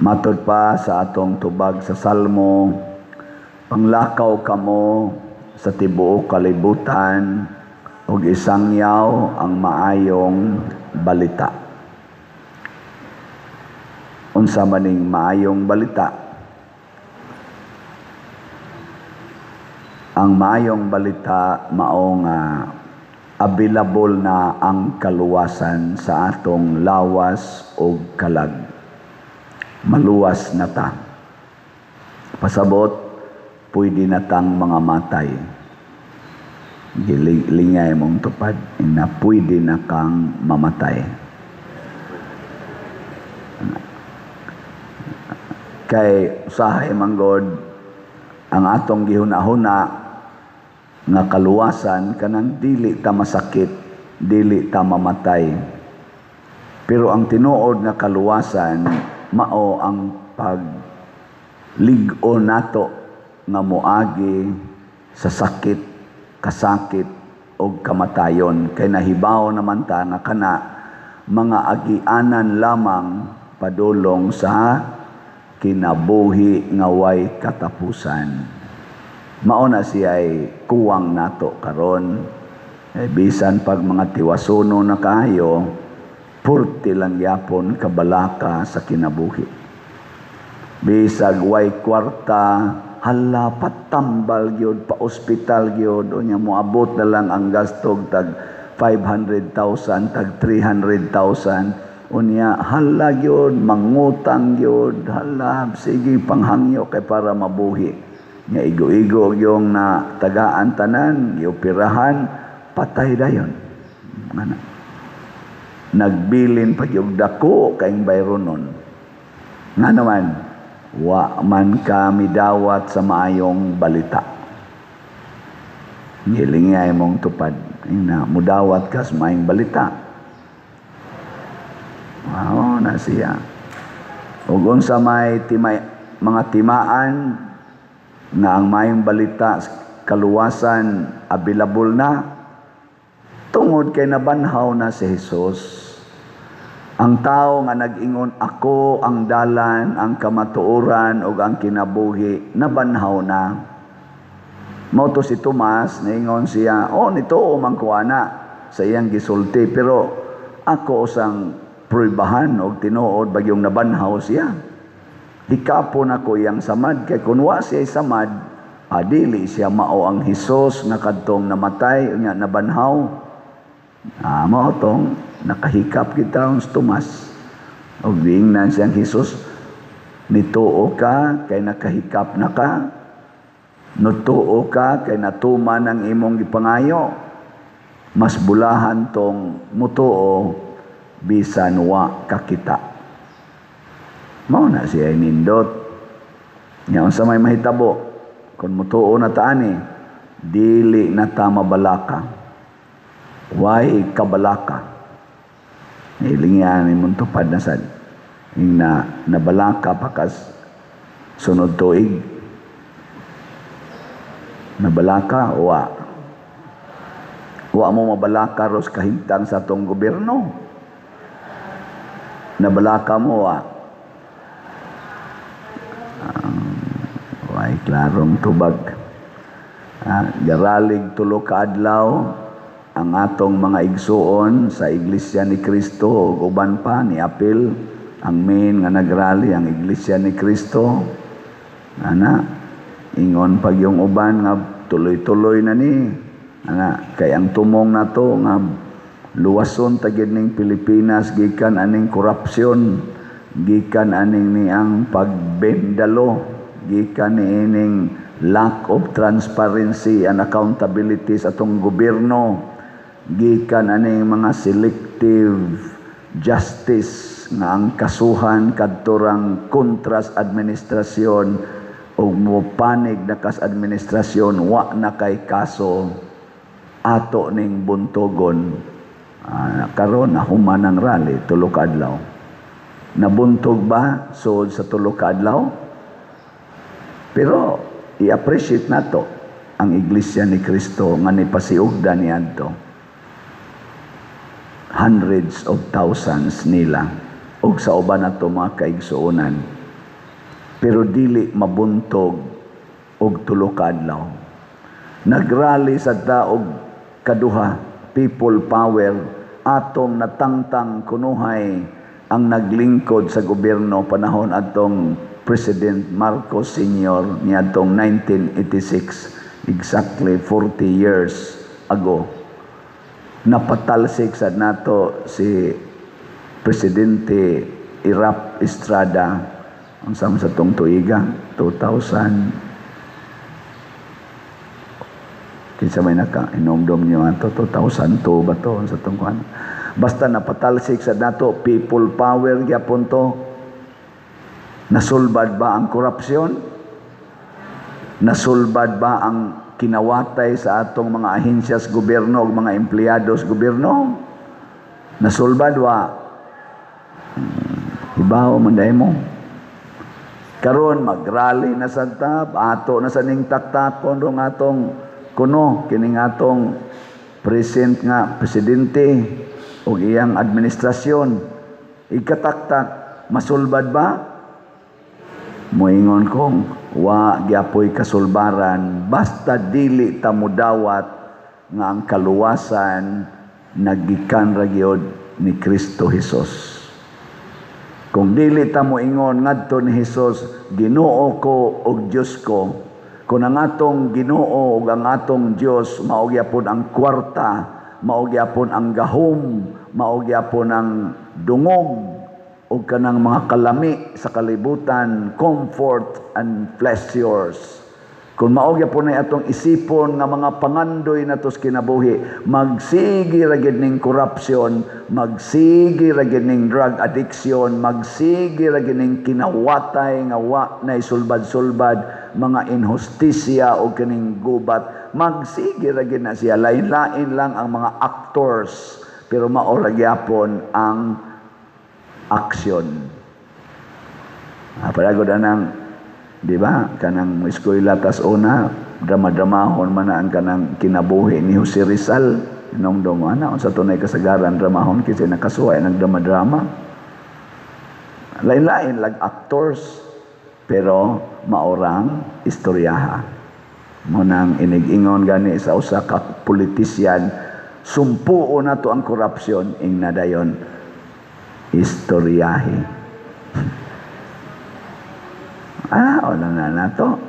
Matod pa sa atong tubag sa Salmo, panglakaw kamo sa tibuok kalibutan ug isangyaw ang maayong balita. Unsa maning maayong balita? Ang maayong balita mao nga available na ang kaluwasan sa atong lawas ug kalag. Maluwas na ta. Pasabot, pwede na tang mga matay. Lingay mong tupad, na pwede na kang mamatay. Kay usahay manggod, ang atong gihuna-huna nga kaluwasan kanang dili ta masakit, dili ta mamatay. Pero ang tinuod nga kaluwasan mao ang pag-lig-o nato nga moagi sa sakit, kasakit o kamatayon. Kay nahibaw naman ta nga kana mga agianan lamang padulong sa kinabuhi nga way katapusan. Mao na siya'y kuwang nato karon. Bisan pag mga tiwasuno na kayo, purti lang yapon kabalaka sa kinabuhi. Bisag way kwarta, hala patambal gyud, pa ospital gyud, unya moabot na lang ang gastog tag 500,000, tag 300,000. Unya hala gyud, mangutang gyud, hala sige panghangyo kay para mabuhi. Nya igo-igo yung na tagaan tanan, gioperahan, patay dayon. Ngana. Nagbilin pa yung dako kaing bayron nun. Nga naman, wa man kami dawat sa maayong balita. Ngilingay mong tupad. Na, mudawat ka sa maayong balita. Wow, na siya. Ug unsa may mga timaan na ang maayong balita kaluwasan available na, tungod kay nabanhaw na si Jesus. Ang tao nga nag-ingon, ako ang dalan, ang kamatuoran ug ang kinabuhi, nabanhaw na. Mao to si Tomas, naingon siya, nito mangkuana sa iyang gisulti, pero ako usang pruibahan og tinuod bagyong nabanhaw siya. Hikapon ako iyang samad, kay kun wa siya samad, dili siya mao ang Hesus nga kadtong namatay unya nabanhaw. Mao tong nakahikap kita ang Tomas. O giingnan siyang Hesus, nituo ka kay nakahikap na ka, nutuo ka kay natuman ang imong gipangayo. Mas bulahan tong mutuo bisan wa kakita. Mao na siya nindot. Nya unsa may mahitabo kun mutuo na ta ani, dili na ta mabalaka. Way kabalaka. Ilingyan imong tupad na sad. Na nabalaka pakas sunod tuig. Nabalaka wa. Wa mo mabalaka ros kahimtang sa tong gobyerno. Nabalaka mo wa. Way klarong tubag. Garalig tulo ka adlaw ang atong mga igsuon sa Iglesia ni Cristo ug uban pa ni apil ang main nga nagrally ang Iglesia ni Cristo. Ana ingon pag yung uban nga tuloy-tuloy na ni. Ana kay ang tumong nato nga luwason tagid ning Pilipinas gikan aning korupsyon, gikan aning ni ang pagbendalo, gikan ni ining lack of transparency and accountability sa atong gobyerno, gikan aning mga selective justice nga ang kasuhan kadturang kontras administrasyon o mopanig na kas administrasyon wa na kay kaso ato ning buntogon. Karon nahuman ang rally tulo ka adlaw. Nabuntog ba sud sa tulo ka adlaw? Pero i-appreciate nato ang Iglesia ni Cristo nga nipasiugda niadto. Hundreds of thousands nila ug sa uban nato mga kaigsuonan pero dili mabuntog og tulo ka adlaw. Nagrally sa daog kaduha, people power, atong natangtang kunuhay ang naglingkod sa gobyerno panahon atong President Marcos Sr. niadtong 1986, exactly 40 years ago. Napatalsik sa nato si Presidente Irap Estrada ang sa tong tuiga 2000 kinsa may naka-inomdom niyo ato 2002 ba to sa tong kuan. Basta napatalsik sa nato people power gyapon to. Nasulbad ba ang korupsyon? Nasulbad ba ang kinawatay sa atong mga ahensyas gobyerno ug mga empleyado sa gobyerno? Nasulbad wa? Ibaw man day mo. Karon mag-rally na sa tab, ato na sa ning taktakon rong atong kuno kining atong presidente o iyang administrasyon. Ikataktak, masulbad ba? Moingon kong wa gyapoy kasulbaran basta dili ta mudawat nga ang kaluwasan nagikan ra gyud ni Kristo Hesus. Kung dili ta moingon ngadto ni Hesus, Ginoo ko ug Dios ko, kung ang atong Ginoo ug ang atong Dios mao gyapon ang kwarta, mao gyapon ang gahom, mao gyapon ang dungog o kanang mga kalami sa kalibutan, comfort and pleasures. Kung mao gyapon ay atong isipon nga mga pangandoy natos kinabuhi, magsigi ra gid ning corruption, magsigi ra gid ning drug addiction, magsigi ra gid ning kinawatay nga wa nay sulbad-sulbad, mga inhustisya o kining gubat, magsigi ra gid na siya. Lain-lain lang ang mga actors, pero mao ra gyapon ang action. Paragod anang, di ba, kanang eskwela tas una, drama-dramahon man na ang kanang kinabuhi ni Jose Rizal, inomdom mo, sa tunay kasagaran, dramahon, kasi nakasuway ng drama-drama. Lain-lain lang actors, pero maorang istoryaha. Munang inig-ingon gani sa usa ka politisyan, sumpuo na to ang korupsyon, ing nadayon, istoryahe. Wala na to.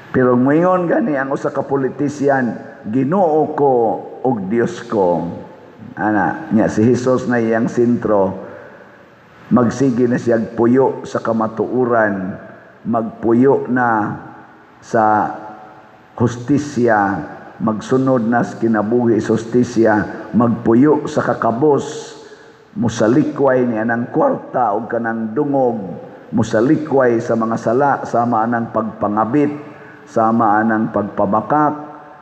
Pero ngayon gani ang usa ka politisyan, Ginoo ko ug Dios ko. Nya si Hesus na iyang sentro, magsige na siya puyo sa kamatuuran, magpuyo na sa hustisya, magsunod na sa kinabuhi sa hustisya, magpuyo sa kakabos, musalikway ni anang kwarta o kanang dungog, musalikway sa mga sala, sama anang pagpangabit, sama anang pagpabakak,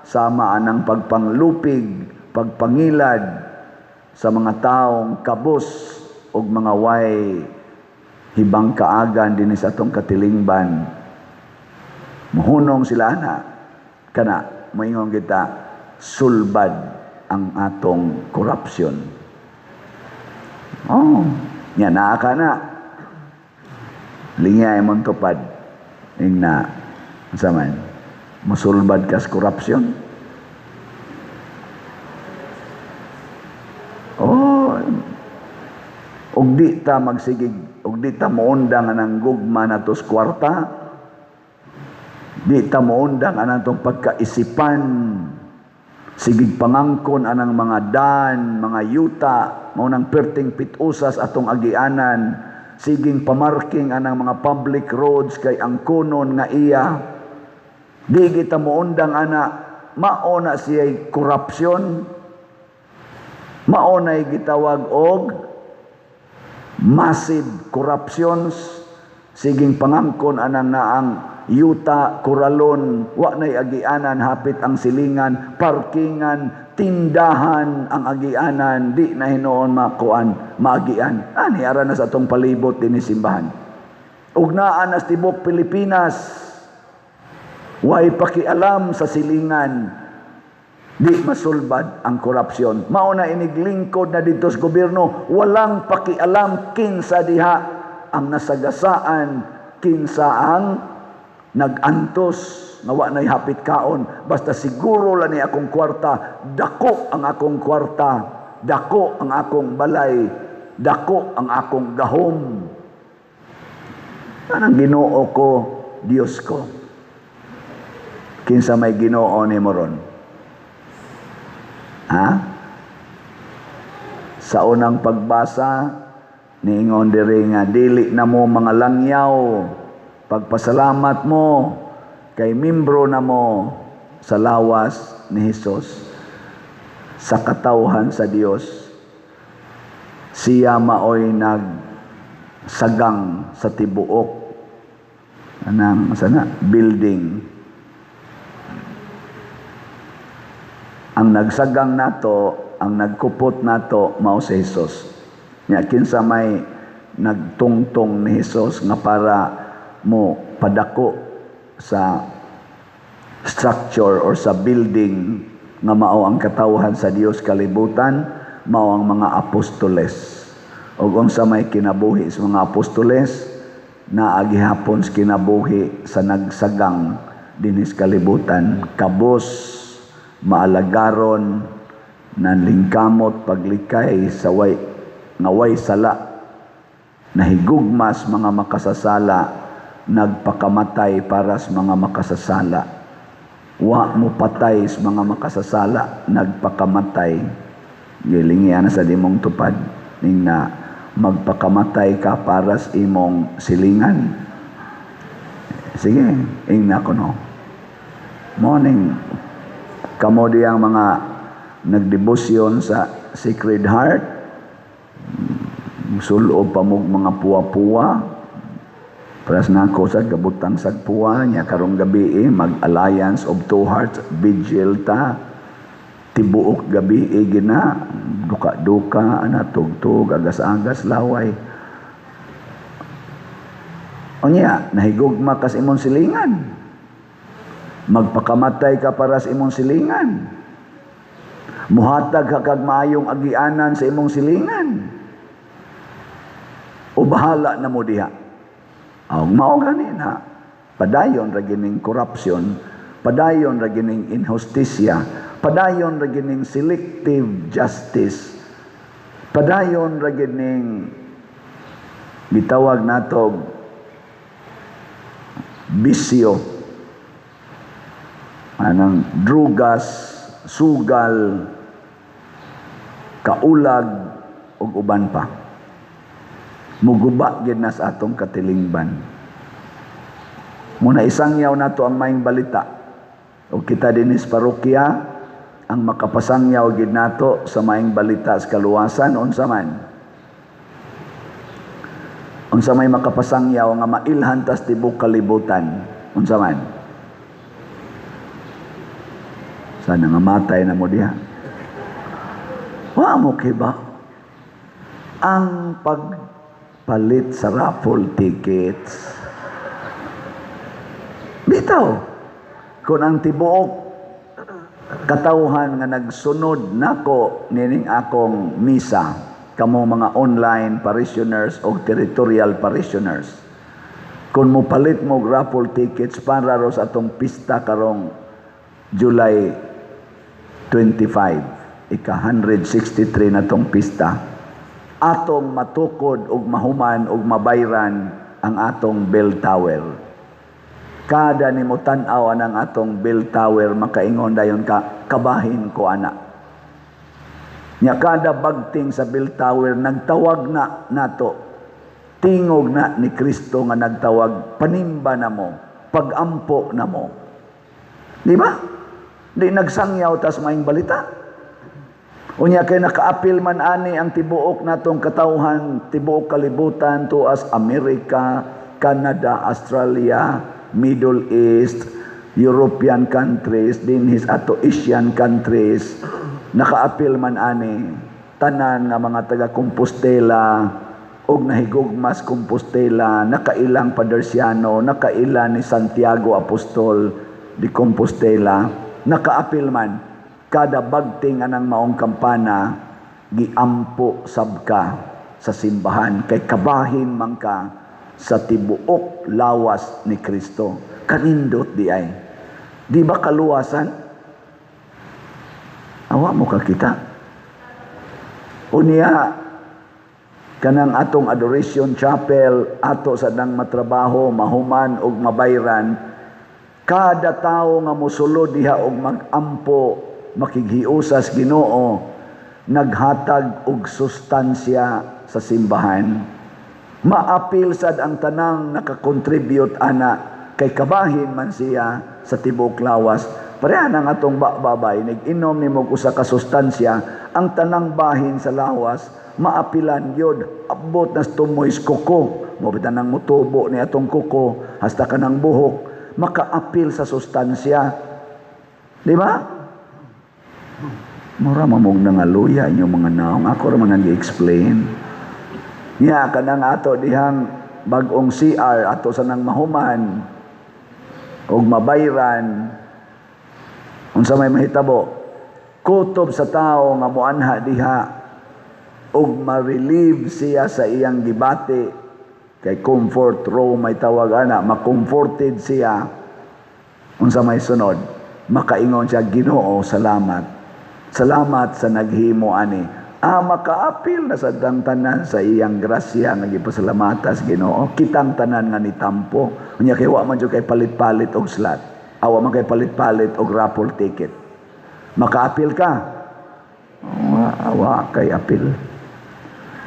sama anang pagpanglupig, pagpangilad sa mga taong kabos o mga way hibang kaagan din sa atong katilingban. Muhunong sila na, kana, moingon kita, sulbad ang atong korupsyon. Nya naa ka na. Lingay mong tupad. Ing na, saman, musulbad ka sa korupsyon. Og di ta magsigig, og di ta moundang anang gugma natos kwarta, di ta moundang anang tong pagkaisipan, sigig pangangkon anang mga dan, mga yuta, maunang perting pitusas atong agianan, siging pamarking anang mga public roads kay ang kunon nga iya, di kita moundang ana, maona siya'y korupsyon, maonay gitawag og massive corruptions, siging pangangkon anang naang yuta, kuralon, wa nay agianan, hapit ang silingan, parkingan, tindahan ang agianan, di na hinoon makuan, maagian. Ani ara na sa atong palibot din simbahan. Ug naa na sa tibok Pilipinas, way pakialam sa silingan, di masulbad ang korupsyon. Mao na iniglingkod na dito sa gobyerno, walang pakialam kinsa diha ang nasagasaan kinsa ang nagantos nga wa nay hapit kaon, basta siguro lang ni akong kwarta, dako ang akong kwarta, dako ang akong balay, dako ang akong gahom. Anang Ginoo ko, Dios ko. Kinsa may Ginoo ni mo ron? Ha? Sa unang pagbasa, niingon diri nga, dili na mo mga langyaw, pagpasalamat mo, kay membro na mo sa lawas ni Hesus, sa katawhan sa Dios. Siya maoy nagsagang sa tibuok anang sana building. Ang nagsagang nato, ang nagkupot nato mao si Hesus. Nya kinsa may nagtungtong ni Hesus nga para mo padako sa structure or sa building nga mao ang katawhan sa Dios kalibutan, mao ang mga apostoles. Og unsa may kinabuhi sa mga apostoles, naagi hapon sa kinabuhi sa nagsagang dinis kalibutan, kabos, maalagaron, nanlingkamot paglikay sa way sala, nahigugmas mga makasasala, nagpakamatay para sa mga makasasala. Wa mo patay sa mga makasasala, nagpakamatay. Gilingian sa dimong tupad ning na magpakamatay ka para sa imong silingan. Sige, ingna ko no. Morning. Kamo diyang mga nagdebosyon sa Sacred Heart, sulob pa mo mga puwa-puwa, paras na ako sa gabutang sagpuwa niya karong gabi mag-alliance of two hearts vigil ta tibuok gabi gina duka-duka ana tugtog agas-agas laway unya nahigugma kas imong silingan, magpakamatay ka para sa imong silingan, muhatag ka kag maayong agianan sa imong silingan, o bahala na mo diha. Ang mao gani na padayon ra gining corruption, padayon ra gining injustisya, padayon ra gining selective justice, padayon ra gining bitawag nato bisyo, anang drugas, sugal, kaulag ug uban pa. Muguba gid na sa atong katilingban. Muna isangyaw nato ang maayong balita. O kita dinis parokya ang makapasangyaw gid nato sa maayong balita sa kaluwasan unsa man. Unsa may makapasangyaw nga mailhan tas tibok kalibutan unsa man. Sana nga matay na mo diha. Wa mo kiba ang pagpalit sa raffle tickets. Bitaw, kung ang tibuok katawhan nga nagsunod nako nining akong misa, kamo mga online parishioners o territorial parishioners, kung mo palit mo raffle tickets para ro sa atong pista karong July 25, ika-163 na tong pista, atong matukod og mahuman og mabayran ang atong bell tower. Kada ni mo tan-aw ang atong bell tower, makaingon dayon ka, kabahin ko ana. Nya kada bagting sa bell tower, nagtawag na nato, tingog na ni Kristo nga nagtawag, panimba na mo, pagampo na mo. Di ba? Di nagsangyaw tas maing balita. Unya kay nakaapil man ani ang tibuok natong katawhan, tibuok kalibutan to as Amerika, Canada, Australia, Middle East, European countries, dinhis ato Asian countries, nakaapil man ani tanan nga mga taga Compostela og nahigugmas Compostela, nakailang Padersiano, nakailan ni Santiago Apostol di Compostela, nakaapil man kada bagting anang maong kampana giampo sabka sa simbahan kay kabahin man ka sa tibuok lawas ni Kristo. Kanindot di ay. Di ba kaluwasan? Awa mo ka kita. Unya, kanang atong adoration chapel, ato sa dang matrabaho, mahuman og mabayran, kada tawo nga mosulod diha og magampo, makighiusas Ginoo, naghatag og sustansya sa simbahan. Maapil sad ang tanang nakakontribute ana, kay kabahin man siya sa tibuok lawas. Pareha nang atong babay, nag-inom ni mong usa ka sustansya, ang tanang bahin sa lawas, maapilan yod, abot na tumoys kuko, mabitan ng mutubo ni atong kuko, hasta ka ng buhok, makaapil sa sustansya. Di ba? Mura mamog na nga luya inyong mga naong. Ako raman nag-i-explain. Nga, kanang ato dihang bagong CR, ato sa nang mahuman, o mabayran, unsa may mahitabo, kutob sa tao nga moanha diha, og ma-relieve siya sa iyang gibati, kay comfort row may tawag ana, makomforted siya, unsa may sunod, makaingon siya, Ginoo, salamat. Salamat sa naghimo ani. Makaapil na sa tanan sa iyang grasya nga gipasalamatas Ginoo. Kitang tanan nga nitampo. Unya kay wa man jud kay palit-palit og slot. Awa man kay palit-palit og raffle ticket. Makaapil ka. Awa kay apil.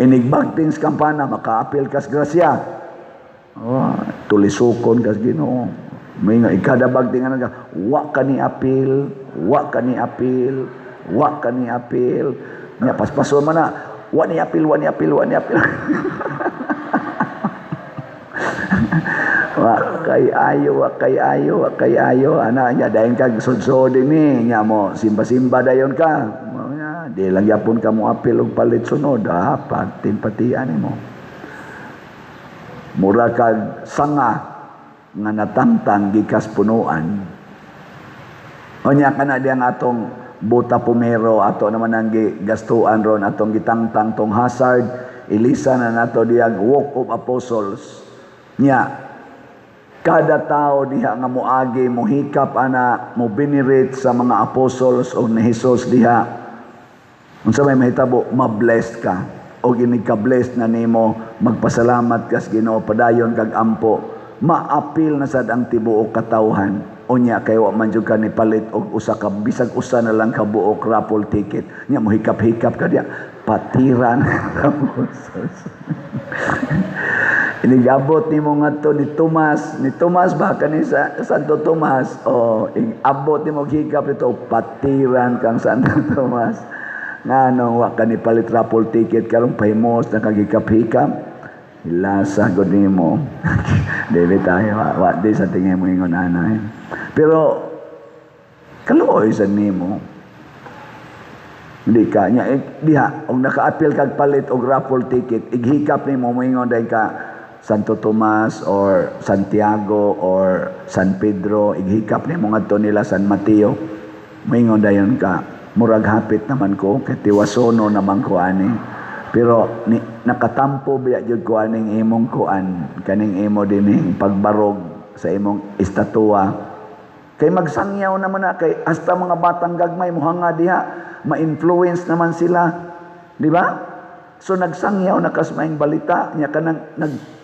Inigbagting sa kampana, makaapil ka sa grasya. Tulisukon ka sa Ginoo. May nga ikada bagting nga, wa ka ni apil, wa ka ni apil, wa ka ni apil. Nya paspason man na, wa ni apil, wa ni apil, wa ni apil. Wa kay ayo, wa kay ayo, wa kay ayo. Ana nya dayon kag sudsod ni nya mo simba-simba dayon ka. Nya di lang yapon ka mo apil og palit sunod, patian mo. Mura kag sanga nga natangtang gikas punuan. Onya kana diyang atong buta pumero, ato naman ang gastuan ron, atong gitangtang tong hazard, ilisa na nato diyang walk of apostles. Nya, kada tao diha nga moagi, mohikap ana, mo binirit sa mga apostles o ni Jesus diha. Unsa may mahitabo, mablessed ka. O ginig ka blessed na nimo, magpasalamat kas Ginoo, padayon kag ampo. Maapil na sad ang tibuok katawhan. Unya kay wa man jud ka ni palit og usa ka bisag usa na lang ka buok raffle ticket. Nya mo hikap-hikap ka diya, patiran. Inigabot nimo ngadto ni Tomas ba kani sa Santo Tomas, abot nimo hikap ito, patiran kang Santo Tomas. Ngano wa ka ni palit raffle ticket karon pahimos na kagikap-hikap. Ilasa gud nimo. Dili tayo wa di sa tingin mo ingon ana. Pero kaluoy sa nimo. Hindi ka nya diha og naka-appeal kag palit og raffle ticket, ighikap nimo moingon day ka Santo Tomas or Santiago or San Pedro, ighikap nimo ngadto nila San Mateo. Moingon dayon ka, murag hapit naman ko kay tiwasono naman ko ani. Pero nakatampo biya jud ko aning imong kuan, kaning imo dinhi pagbarog sa imong estatwa. Kay magsangyaw naman na kay hasta mga batang gagmay mohanga diha, ma-influence naman sila, di ba? So nagsangyaw na kasmaing balita nya kanang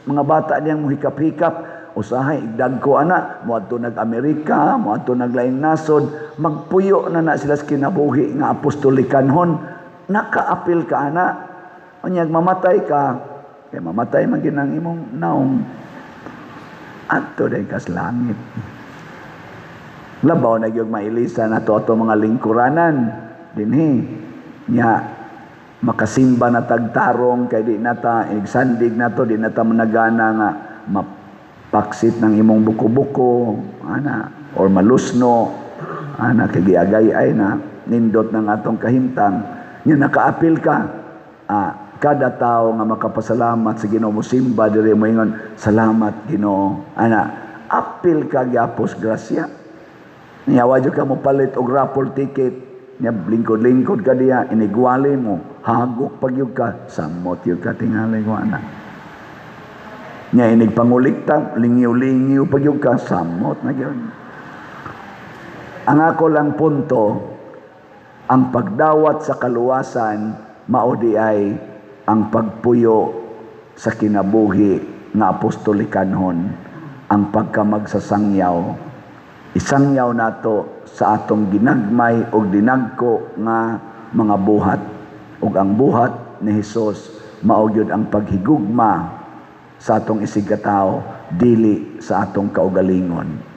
mga bata diyang mohikap-hikap, usahay dagko ana, moadto nag-Amerika, moadto naglaing nasod, magpuyo na sila sa kinabuhi nga apostolikanhon, nakaapil ka ana. Unyag mamatay ka, kaya mamatay man ginang imong naong adto day kas langit. Labaw na gyud mailisa na to mga lingkuranan dinhi nya makasimba na tagtarong kay di nata igsandig nato, di nata managana nga mapaksit ng imong buko-buko ana or malusno ana kay giagay ay na nindot ng atong kahimtang nya nakaapil ka. Kada tao nga makapasalamat sa Ginoo, mosimba diri mo ingon, salamat Ginoo. Ana, apil ka gyapos grasya. Nya wa jud ka mo palit og raffle ticket. Nya lingkod-lingkod ka diya, inigwali mo, hagok pagyud ka, samot yun ka tingali ko ana. Nya inig pangulikta, lingiw-lingiw pag yung kasamot na yun. Ang ako lang punto, ang pagdawat sa kaluwasan, maudi ay ang pagpuyo sa kinabuhi nga apostolikanhon, ang pagkamagsasangyaw. Isangyaw nato sa atong ginagmay o dinagko nga mga buhat. Ug ang buhat ni Hesus mao gyud ang paghigugma sa atong isigataw dili sa atong kaugalingon.